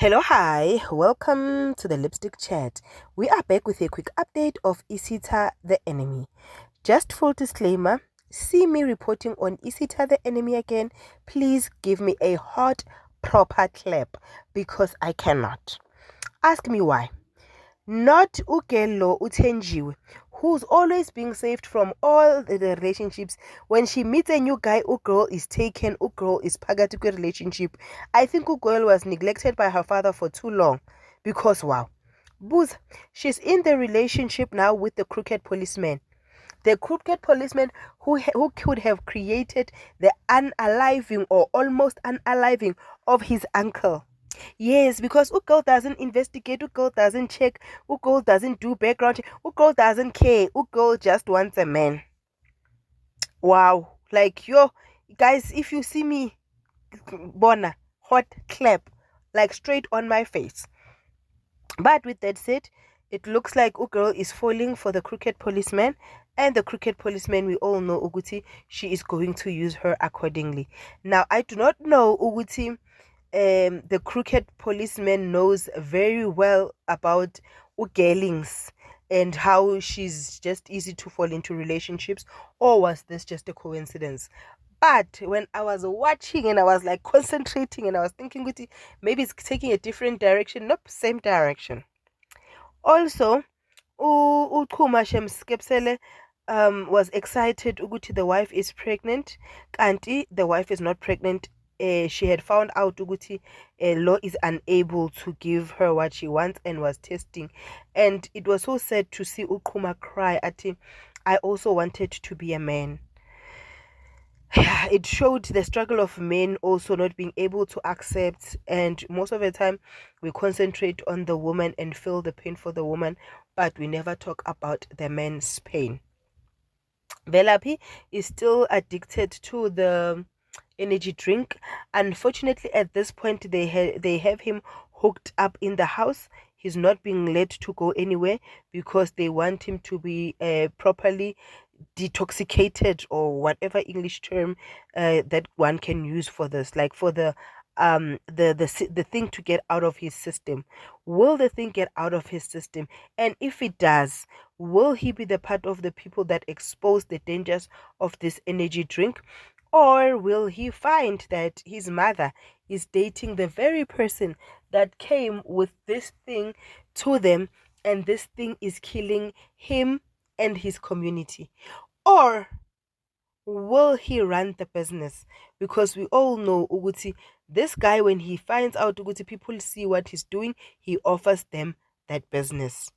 Hello, hi, welcome to the Lipstick Chat. We are back with a quick update of Isita the Enemy. Just full disclaimer, see me reporting on Isita the Enemy again, please give me a hot, proper clap because I cannot. Ask me why. Not Ugelo Utenjiwe, who's always being saved from all the relationships. When she meets a new guy, Ugirl is taken, Ugirl is phakathi relationship. I think Ugirl was neglected by her father for too long because wow. Booz, she's in the relationship now with the crooked policeman. The crooked policeman who could have created the unaliving or almost unaliving of his uncle. Yes, because Ugirl doesn't investigate, Ugirl doesn't check, Ugirl doesn't do background check, Ugirl doesn't care, Ugirl just wants a man. Wow. Like, yo, guys, if you see me, Bona, hot clap, like straight on my face. But with that said, it looks like Ugirl is falling for the crooked policeman, and the crooked policeman, we all know Uguti, she is going to use her accordingly. Now, I do not know Uguti. The crooked policeman knows very well about Ugelings and how she's just easy to fall into relationships, or was this just a coincidence? But when I was watching and I was like concentrating and I was thinking, maybe it's taking a different direction. Nope, same direction. Also, uChuma Skepsele was excited ukuthi the wife is pregnant. Kanti the wife is not pregnant. She had found out ukuthi Law is unable to give her what she wants and was testing. And it was so sad to see uChuma cry at him. I also wanted to be a man. It showed the struggle of men also not being able to accept, and most of the time we concentrate on the woman and feel the pain for the woman, but we never talk about the man's pain. Velapi is still addicted to the energy drink. Unfortunately, at this point they have him hooked up in the house. He's not being let to go anywhere because they want him to be properly detoxicated, or whatever English term that one can use for this, like for the thing to get out of his system. Will the thing get out of his system? And if it does, will he be the part of the people that expose the dangers of this energy drink? Or will he find that his mother is dating the very person that came with this thing to them, and this thing is killing him and his community? Or will he run the business? Because we all know Uguti, this guy, when he finds out Uguti, people see what he's doing, he offers them that business.